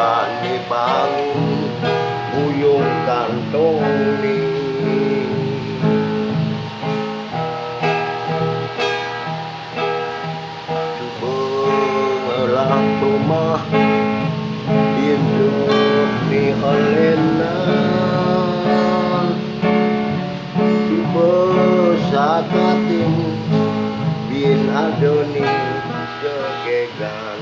bani bangun buyung kantong ni bengelang rumah induk ni olena besakatin bin adoni segegan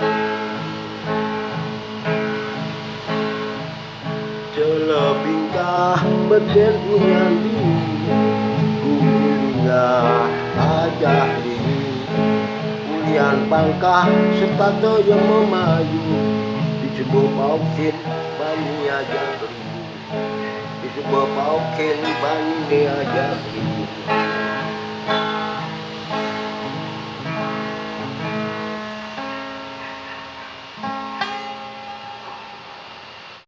celebingkah beten nyandi kuliah ajah diri ulian pangkah setato yang memayu disebut paukin bani aja beribu disebut paukin bani aja beribu